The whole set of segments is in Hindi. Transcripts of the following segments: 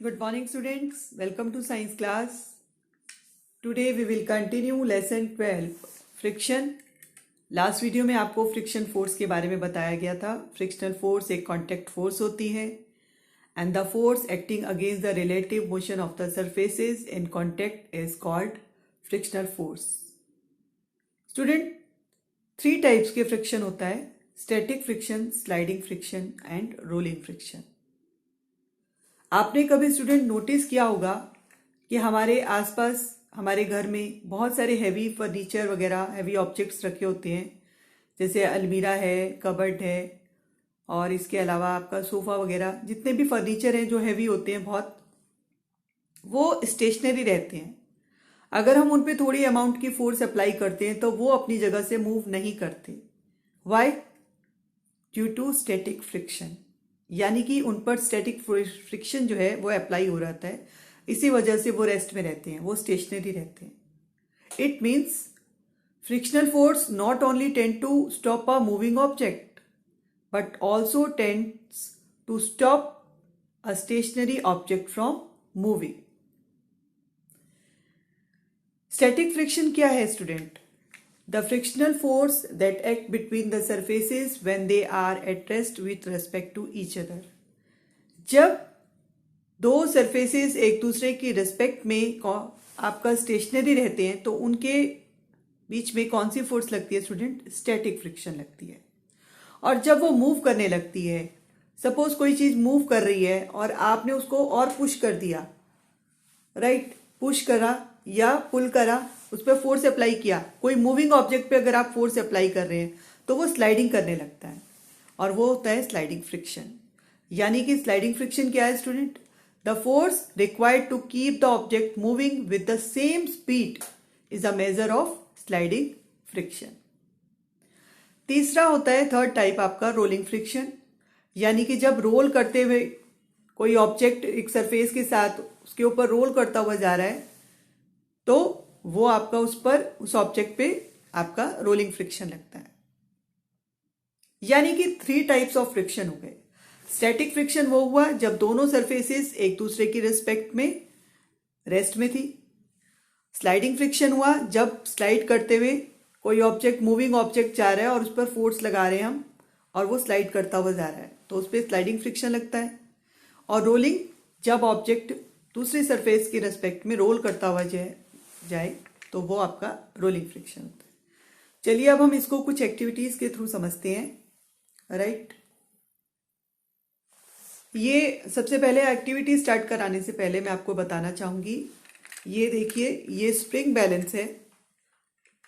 Good morning, students. Welcome to science class. Today we will continue lesson 12 friction. Last video में आपको फ्रिक्शन फोर्स के बारे में बताया गया था. फ्रिक्शनल फोर्स एक कॉन्टैक्ट फोर्स होती है and the force acting against the relative motion of the surfaces in contact is called frictional force. Student, 3 types के फ्रिक्शन होता है: static friction, sliding friction and rolling friction. आपने कभी स्टूडेंट नोटिस किया होगा कि हमारे आसपास हमारे घर में बहुत सारे हैवी फर्नीचर वगैरह, हैवी ऑब्जेक्ट्स रखे होते हैं, जैसे अलमीरा है, कबर्ड है, और इसके अलावा आपका सोफ़ा वगैरह, जितने भी फर्नीचर हैं जो हैवी होते हैं बहुत, वो स्टेशनरी रहते हैं. अगर हम उन पे थोड़ी अमाउंट की फोर्स अप्लाई करते हैं तो वो अपनी जगह से मूव नहीं करते. Why? Due to static friction. यानी कि उन पर स्टैटिक फ्रिक्शन जो है वो अप्लाई हो रहता है, इसी वजह से वो रेस्ट में रहते हैं, वो स्टेशनरी रहते हैं. It means frictional force not only tend to stop a moving object but also tends to stop a stationary object from moving. Static friction क्या है student? The frictional force that act between the surfaces when they are at rest with respect to each other. जब दो सरफेसेस एक दूसरे की रिस्पेक्ट में आपका स्टेशनरी रहते हैं तो उनके बीच में कौन सी फोर्स लगती है स्टूडेंट? स्टैटिक फ्रिक्शन लगती है. और जब वो मूव करने लगती है, सपोज कोई चीज मूव कर रही है और आपने उसको और पुश कर दिया, राइट, पुश करा या पुल करा, उस पर फोर्स अप्लाई किया. कोई मूविंग ऑब्जेक्ट पे अगर आप फोर्स अप्लाई कर रहे हैं तो वो स्लाइडिंग करने लगता है, और वो होता है स्लाइडिंग फ्रिक्शन. यानी कि स्लाइडिंग फ्रिक्शन क्या है student? The force required to keep the object moving with the same speed is a measure of sliding friction. तीसरा होता है, थर्ड टाइप, आपका रोलिंग फ्रिक्शन. यानी कि जब रोल करते हुए कोई ऑब्जेक्ट एक सरफेस के साथ उसके ऊपर रोल करता हुआ जा रहा है तो वो आपका उस ऑब्जेक्ट पे आपका रोलिंग फ्रिक्शन लगता है. यानी कि 3 टाइप्स ऑफ फ्रिक्शन हो गए. स्टैटिक फ्रिक्शन वो हुआ जब दोनों सरफेसेस एक दूसरे की रिस्पेक्ट में रेस्ट में थी. स्लाइडिंग फ्रिक्शन हुआ जब स्लाइड करते हुए कोई ऑब्जेक्ट, मूविंग ऑब्जेक्ट जा रहा है और उस पर फोर्स लगा रहे हैं हम, और वो स्लाइड करता हुआ जा रहा है तो उस पर स्लाइडिंग फ्रिक्शन लगता है. और रोलिंग जब ऑब्जेक्ट दूसरी सरफेस की रिस्पेक्ट में रोल करता हुआ जाए तो वो आपका रोलिंग फ्रिक्शन होता है. चलिए अब हम इसको कुछ एक्टिविटीज के थ्रू समझते हैं. राइट, ये सबसे पहले एक्टिविटी स्टार्ट कराने से पहले मैं आपको बताना चाहूंगी, ये देखिए, ये स्प्रिंग बैलेंस है.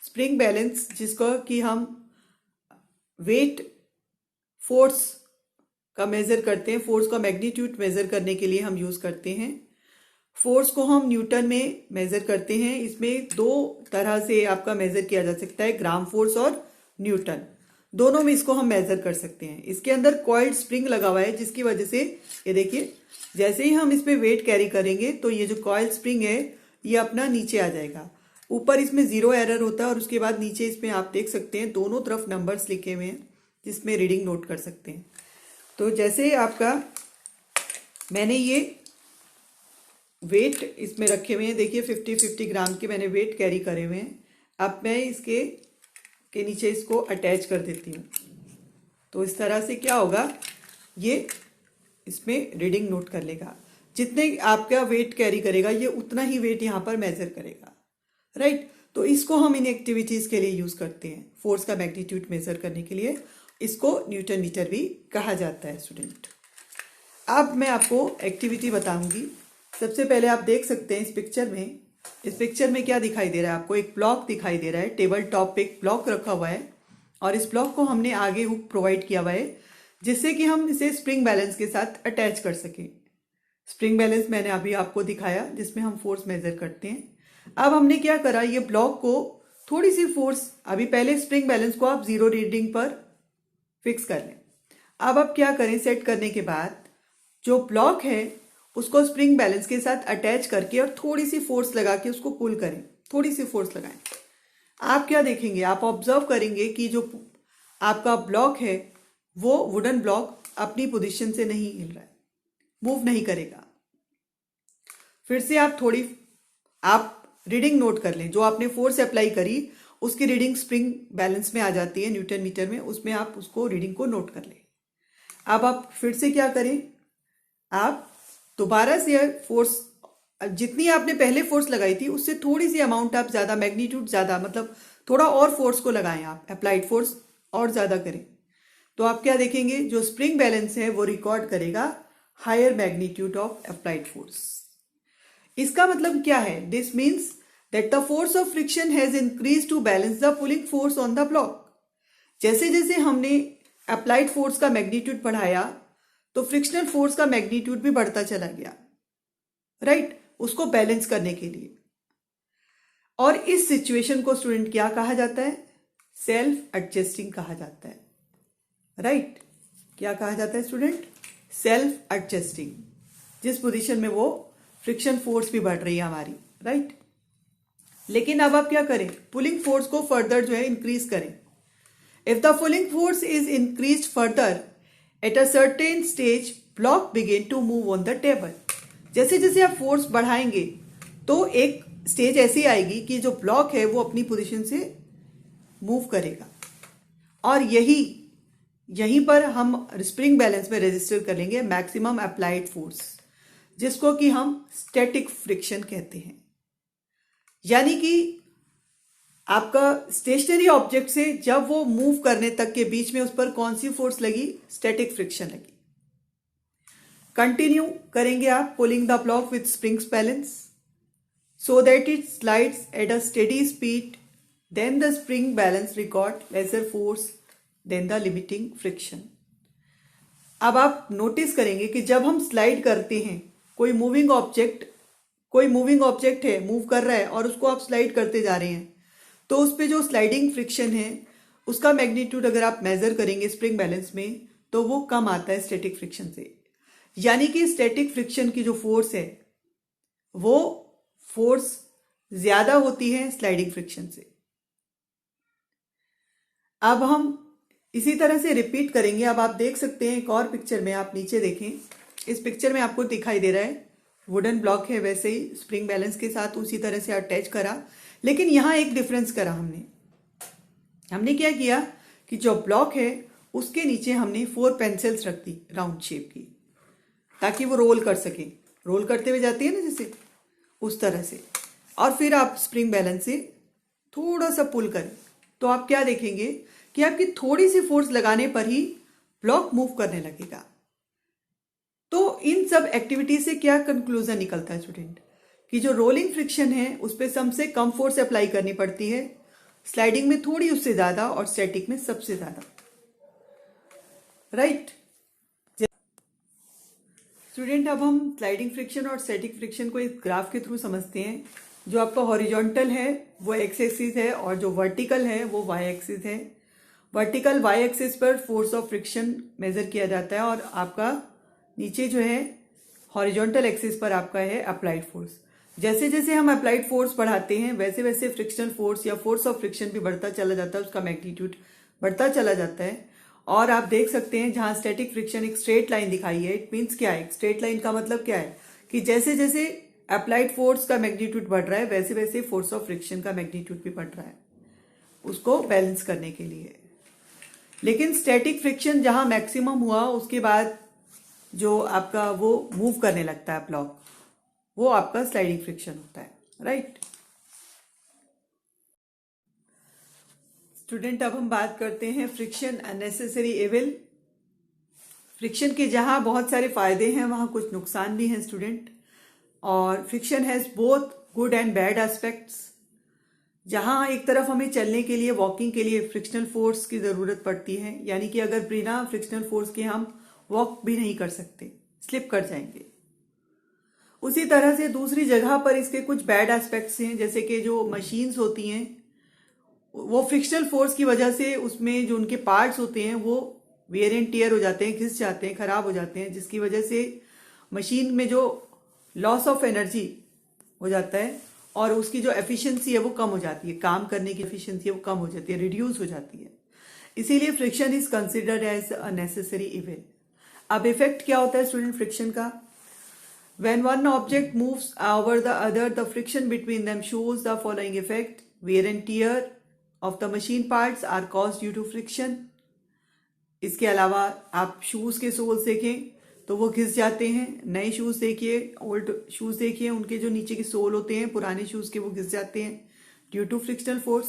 स्प्रिंग बैलेंस जिसको कि हम वेट फोर्स का मेजर करते हैं, फोर्स का मैग्नीट्यूड मेजर करने के लिए हम यूज करते हैं. फोर्स को हम न्यूटन में मेजर करते हैं. इसमें 2 तरह से आपका मेजर किया जा सकता है, ग्राम फोर्स और न्यूटन. दोनों में इसको हम मेजर कर सकते हैं. इसके अंदर कॉइल्ड स्प्रिंग लगा हुआ है जिसकी वजह से ये देखिए, जैसे ही हम इस पे वेट कैरी करेंगे तो ये जो कॉइल्ड स्प्रिंग है ये अपना नीचे आ जाएगा. ऊपर इसमें 0 एरर होता है और उसके बाद नीचे इसमें आप देख सकते हैं दोनों तरफ नंबर्स लिखे हुए हैं जिसमें रीडिंग नोट कर सकते हैं. तो जैसे आपका मैंने ये वेट इसमें रखे हुए हैं, देखिए 50-50 ग्राम के मैंने वेट कैरी करे हुए हैं. अब मैं इसके नीचे इसको अटैच कर देती हूँ तो इस तरह से क्या होगा, ये इसमें रीडिंग नोट कर लेगा. जितने आपका वेट कैरी करेगा ये उतना ही वेट यहाँ पर मेजर करेगा. राइट, तो इसको हम इन एक्टिविटीज के लिए यूज करते हैं, फोर्स का मैग्नीट्यूड मेजर करने के लिए. इसको न्यूटन मीटर भी कहा जाता है स्टूडेंट. अब मैं आपको एक्टिविटी बताऊंगी. सबसे पहले आप देख सकते हैं इस पिक्चर में क्या दिखाई दे रहा है आपको? एक ब्लॉक दिखाई दे रहा है. टेबल टॉप पे एक ब्लॉक रखा हुआ है और इस ब्लॉक को हमने आगे हुक प्रोवाइड किया हुआ है जिससे कि हम इसे स्प्रिंग बैलेंस के साथ अटैच कर सकें. स्प्रिंग बैलेंस मैंने अभी आपको दिखाया जिसमें हम फोर्स मेजर करते हैं. अब हमने क्या करा, ये ब्लॉक को थोड़ी सी फोर्स, अभी पहले स्प्रिंग बैलेंस को आप 0 रीडिंग पर फिक्स कर लें. अब आप क्या करें, सेट करने के बाद जो ब्लॉक है उसको स्प्रिंग बैलेंस के साथ अटैच करके और थोड़ी सी फोर्स लगा के उसको पुल करें. थोड़ी सी फोर्स लगाएं. आप क्या देखेंगे, आप ऑब्जर्व करेंगे कि जो आपका ब्लॉक है वो वुडन ब्लॉक अपनी पोजीशन से नहीं हिल रहा है, मूव नहीं करेगा. फिर से आप रीडिंग नोट कर लें। जो आपने फोर्स अप्लाई करी उसकी रीडिंग स्प्रिंग बैलेंस में आ जाती है, न्यूटन मीटर में, उसमें आप उसको रीडिंग को नोट कर लें। अब आप फिर से क्या करें, आप दोबारा से फोर्स, जितनी आपने पहले फोर्स लगाई थी उससे थोड़ी सी अमाउंट आप ज़्यादा, मैग्नीट्यूड ज़्यादा, मतलब थोड़ा और फोर्स को लगाएं, आप अप्लाइड फोर्स और ज़्यादा करें। तो आप क्या देखेंगे, जो स्प्रिंग बैलेंस है वो रिकॉर्ड करेगा higher magnitude of applied force. इसका मतलब क्या है, this means that the force of friction has increase to balance the pulling force on the block. जैसे जैसे हमने अप्लाइड फोर्स का मैग्नीट्यूड बढ़ाया तो फ्रिक्शनल फोर्स का मैग्नीट्यूड भी बढ़ता चला गया, राइट, उसको बैलेंस करने के लिए। और इस सिचुएशन को स्टूडेंट क्या कहा जाता है, सेल्फ एडजस्टिंग कहा जाता है, राइट। क्या कहा जाता है स्टूडेंट, सेल्फ एडजस्टिंग, जिस पोजीशन में वो फ्रिक्शन फोर्स भी बढ़ रही है हमारी, राइट। लेकिन अब आप क्या करें, पुलिंग फोर्स को फर्दर जो है इंक्रीज करें। If the pulling force is increase further at a certain stage, block begin to move on the table. जैसे जैसे आप फोर्स बढ़ाएंगे तो एक स्टेज ऐसी आएगी कि जो ब्लॉक है वो अपनी पोजीशन से मूव करेगा, और यहीं पर हम स्प्रिंग बैलेंस में रजिस्टर कर लेंगे मैक्सिमम अप्लाइड फोर्स, जिसको कि हम स्टैटिक फ्रिक्शन कहते हैं। यानी कि आपका स्टेशनरी ऑब्जेक्ट से जब वो मूव करने तक के बीच में उस पर कौन सी फोर्स लगी, स्टैटिक फ्रिक्शन लगी। कंटिन्यू करेंगे आप, pulling the block with springs balance so that it slides at a steady speed, then the spring balance record lesser force than the limiting friction. अब आप नोटिस करेंगे कि जब हम स्लाइड करते हैं, कोई मूविंग ऑब्जेक्ट है, मूव कर रहा है और उसको आप स्लाइड करते जा रहे हैं, तो उस पे जो स्लाइडिंग फ्रिक्शन है उसका मैग्नीट्यूड अगर आप मेजर करेंगे स्प्रिंग बैलेंस में तो वो कम आता है स्टैटिक फ्रिक्शन से। यानी कि स्टैटिक फ्रिक्शन की जो फोर्स है वो फोर्स ज्यादा होती है स्लाइडिंग फ्रिक्शन से। अब हम इसी तरह से रिपीट करेंगे। अब आप देख सकते हैं एक और पिक्चर में, आप नीचे देखें, इस पिक्चर में आपको दिखाई दे रहा है वुडन ब्लॉक है, वैसे ही स्प्रिंग बैलेंस के साथ उसी तरह से अटैच करा, लेकिन यहां एक डिफरेंस करा हमने क्या किया कि जो ब्लॉक है उसके नीचे हमने 4 पेंसिल्स रख दी राउंड शेप की, ताकि वो रोल कर सके, रोल करते हुए जाती है ना जैसे, उस तरह से। और फिर आप स्प्रिंग बैलेंस से थोड़ा सा पुल करें तो आप क्या देखेंगे कि आपकी थोड़ी सी फोर्स लगाने पर ही ब्लॉक मूव करने लगेगा। तो इन सब एक्टिविटी से क्या कंक्लूजन निकलता है स्टूडेंट, कि जो रोलिंग फ्रिक्शन है उस पर सबसे कम फोर्स अप्लाई करनी पड़ती है, स्लाइडिंग में थोड़ी उससे ज्यादा और स्टैटिक में सबसे ज्यादा, राइट। स्टूडेंट अब हम स्लाइडिंग फ्रिक्शन और स्टैटिक फ्रिक्शन को एक ग्राफ के थ्रू समझते हैं। जो आपका हॉरिजॉन्टल है वो एक्स एक्सिस है और जो वर्टिकल है वो वाई एक्सिस है। वर्टिकल वाई एक्सिस पर फोर्स ऑफ फ्रिक्शन मेजर किया जाता है और आपका नीचे जो है हॉरिजॉन्टल एक्सिस पर आपका है अप्लाइड फोर्स। जैसे जैसे हम अप्लाइड फोर्स बढ़ाते हैं वैसे वैसे फ्रिक्शनल फोर्स या फोर्स ऑफ फ्रिक्शन भी बढ़ता चला जाता है, उसका मैग्नीट्यूड बढ़ता चला जाता है। और आप देख सकते हैं जहां स्टैटिक फ्रिक्शन एक स्ट्रेट लाइन दिखाई है, इट मीन्स क्या है, स्ट्रेट लाइन का मतलब क्या है कि जैसे जैसे अप्लाइड फोर्स का मैग्नीट्यूड बढ़ रहा है वैसे वैसे फोर्स ऑफ फ्रिक्शन का मैग्नीट्यूड भी बढ़ रहा है, उसको बैलेंस करने के लिए। लेकिन स्टैटिक फ्रिक्शन जहां मैक्सिमम हुआ उसके बाद जो आपका वो मूव करने लगता है ब्लॉक, वो आपका स्लाइडिंग फ्रिक्शन होता है, राइट। स्टूडेंट अब हम बात करते हैं फ्रिक्शन अननेसेसरी एविल। फ्रिक्शन के जहां बहुत सारे फायदे हैं वहां कुछ नुकसान भी हैं स्टूडेंट, और friction has both good and bad aspects. जहां एक तरफ हमें चलने के लिए, वॉकिंग के लिए फ्रिक्शनल फोर्स की जरूरत पड़ती है, यानी कि अगर बिना फ्रिक्शनल फोर्स के हम वॉक भी नहीं कर सकते, स्लिप कर जाएंगे। उसी तरह से दूसरी जगह पर इसके कुछ बैड एस्पेक्ट्स हैं, जैसे कि जो मशीन्स होती हैं वो फ्रिक्शनल फोर्स की वजह से उसमें जो उनके पार्ट्स होते हैं वो वेयर एंड टियर हो जाते हैं, घिस जाते हैं, खराब हो जाते हैं, जिसकी वजह से मशीन में जो लॉस ऑफ एनर्जी हो जाता है और उसकी जो एफिशिएंसी है वो कम हो जाती है, काम करने की एफिशिएंसी है वो कम हो जाती है, रिड्यूस हो जाती है। इसीलिए friction is considered as a necessary evil. अब इफेक्ट क्या होता है स्टूडेंट फ्रिक्शन का, When one object moves over the other, the friction between them shows the following effect. Wear and tear of the machine parts are caused due to friction. इसके अलावा आप शूज़ के सोल्स देखें तो वो घिस जाते हैं. नए शूज़ देखिए, ओल्ड शूज़ देखिए, उनके जो नीचे के सोल होते हैं पुराने शूज़ के वो घिस जाते हैं ड्यू टू फ्रिक्शनल फोर्स.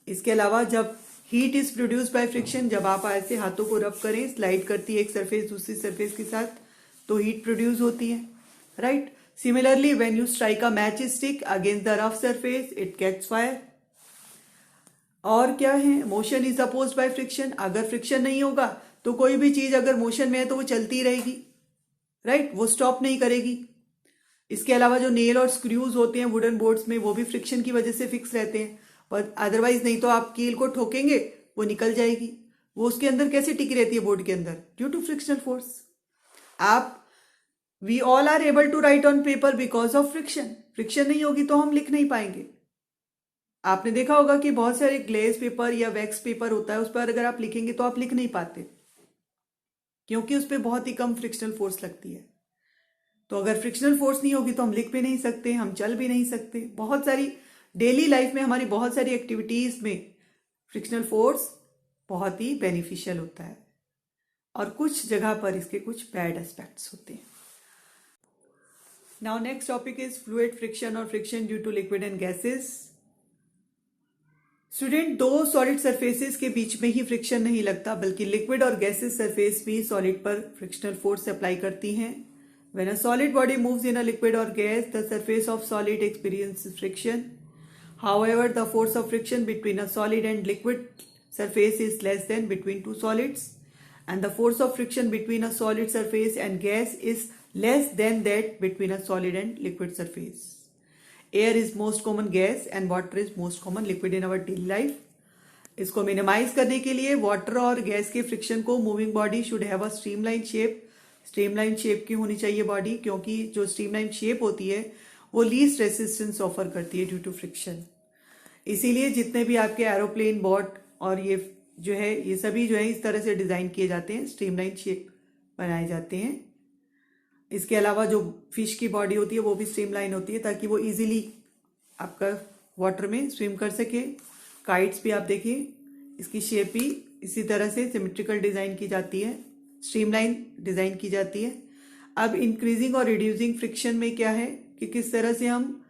इसके अलावा जब heat is produce by friction, जब आप ऐसे हाथों को रब करें, स्लाइड करती है एक सरफेस दूसरी सरफेस के साथ, तो हीट प्रोड्यूस होती है. Right. Similarly when you strike a match stick against the rough surface it catch fire. और क्या है, motion is opposed by friction. अगर फ्रिक्शन नहीं होगा तो कोई भी चीज अगर मोशन में है तो वो चलती रहेगी. राइट. वो स्टॉप नहीं करेगी. इसके अलावा जो नेल और स्क्रूज होते हैं वुडन बोर्ड्स में वो भी फ्रिक्शन की वजह से फिक्स रहते हैं, पर अदरवाइज नहीं तो आप कील को ठोकेंगे वो निकल जाएगी. वो उसके अंदर कैसे टिकी रहती है बोर्ड के अंदर? Due to frictional force. आप we all are able to write on paper because of friction. Friction नहीं होगी तो हम लिख नहीं पाएंगे. आपने देखा होगा कि बहुत सारे ग्लेज पेपर या वैक्स पेपर होता है, उस पर अगर आप लिखेंगे तो आप लिख नहीं पाते क्योंकि उस पर बहुत ही कम फ्रिक्शनल फोर्स लगती है. तो अगर फ्रिक्शनल फोर्स नहीं होगी तो हम लिख भी नहीं सकते, हम चल भी नहीं सकते. बहुत सारी डेली लाइफ में हमारी बहुत सारी एक्टिविटीज में फ्रिक्शनल फोर्स बहुत ही बेनिफिशियल होता है और कुछ जगह पर इसके कुछ बैड एस्पेक्ट्स होते हैं. Now next topic is fluid friction और friction due to liquid and gases. Student, दो सॉलिड सरफेसेस के बीच में ही फ्रिक्शन नहीं लगता बल्कि लिक्विड और गैसेस सरफेस भी सॉलिड पर फ्रिक्शनल फोर्स अप्लाई करती हैं. When a solid body moves in a liquid or gas, the surface of solid experiences friction. However, the force of friction between a solid and liquid surface is less than between two solids, and the force of friction between a solid surface and gas is less than that between a solid and liquid surface. Air is most common gas and water is most common liquid in our daily life. इसको मिनिमाइज करने के लिए वाटर और गैस के फ्रिक्शन को moving body should have a streamline shape. Streamline shape की होनी चाहिए बॉडी, क्योंकि जो स्ट्रीमलाइन शेप होती है वो लीस्ट रेसिस्टेंस ऑफर करती है ड्यू टू फ्रिक्शन. इसीलिए जितने भी आपके एरोप्लेन बोट और ये जो है ये सभी जो है इस तरह से डिजाइन किए जाते हैं, स्ट्रीमलाइन शेप बनाए जाते हैं. इसके अलावा जो फिश की बॉडी होती है वो भी स्ट्रीमलाइन होती है ताकि वो इजीली आपका वाटर में स्विम कर सके. काइट्स भी आप देखिए, इसकी शेप भी इसी तरह से सिमेट्रिकल डिजाइन की जाती है, स्ट्रीमलाइन डिजाइन की जाती है. अब इंक्रीजिंग और रिड्यूसिंग फ्रिक्शन में क्या है कि किस तरह से हम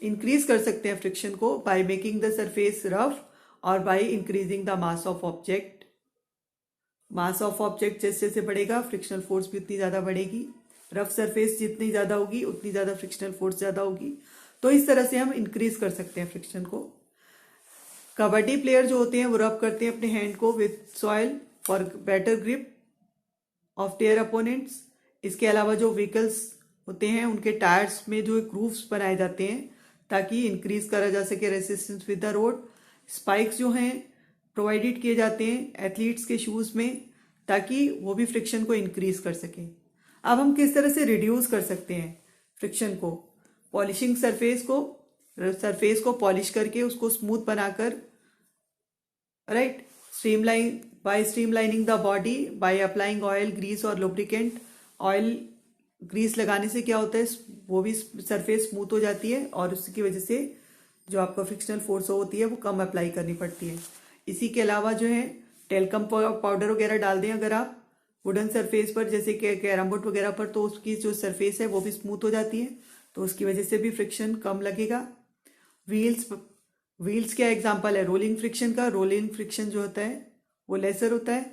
इंक्रीज कर सकते हैं फ्रिक्शन को by making the surface rough और by increasing the mass of object. Mass of object जैसे जैसे बढ़ेगा फ्रिक्शनल फोर्स भी उतनी ज्यादा बढ़ेगी. रफ सरफेस जितनी ज्यादा होगी उतनी ज्यादा फ्रिक्शनल फोर्स ज्यादा होगी. तो इस तरह से हम इंक्रीज कर सकते हैं फ्रिक्शन को. कबड्डी प्लेयर जो होते हैं वो रब करते हैं अपने हैंड को with soil for better grip of their opponents. इसके अलावा जो व्हीकल्स होते हैं उनके टायर्स में जो ग्रूव्स बनाए जाते हैं ताकि इंक्रीज करा जा सके resistance with the road. Spikes जो हैं प्रोवाइडेड किए जाते हैं एथलीट्स के शूज में ताकि वो भी फ्रिक्शन को इंक्रीज कर सके. अब हम किस तरह से रिड्यूस कर सकते हैं फ्रिक्शन को? पॉलिशिंग सरफेस को पॉलिश करके उसको स्मूथ बनाकर, right. Streamlining the body by applying oil, grease और लुब्रिकेंट. ऑयल ग्रीस लगाने से क्या होता है, वो भी सरफेस स्मूथ हो जाती है और उसकी वजह से जो आपका फ्रिक्शनल फोर्स होती है वो कम अप्लाई करनी पड़ती है. इसी के अलावा जो है टेल्कम पाउडर वगैरह डाल दें अगर आप वुडन सरफेस पर, जैसे कैरम बोर्ड वगैरह पर, तो उसकी जो सरफेस है वो भी स्मूथ हो जाती है, तो उसकी वजह से भी फ्रिक्शन कम लगेगा. व्हील्स क्या एग्जांपल है रोलिंग फ्रिक्शन का? रोलिंग फ्रिक्शन जो होता है वो लेसर होता है.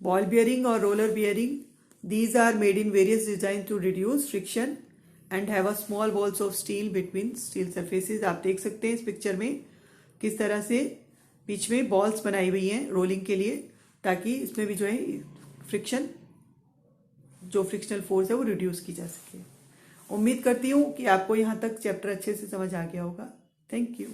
बॉल बियरिंग और roller bearing, these are made in various design to reduce friction and have a small balls of steel between steel surfaces. आप देख सकते हैं इस पिक्चर में किस तरह से बीच में बॉल्स बनाई हुई हैं रोलिंग के लिए ताकि इसमें भी जो है फ्रिक्शन, जो फ्रिक्शनल फोर्स है वो रिड्यूस की जा सके. उम्मीद करती हूँ कि आपको यहाँ तक चैप्टर अच्छे से समझ आ गया होगा. Thank you.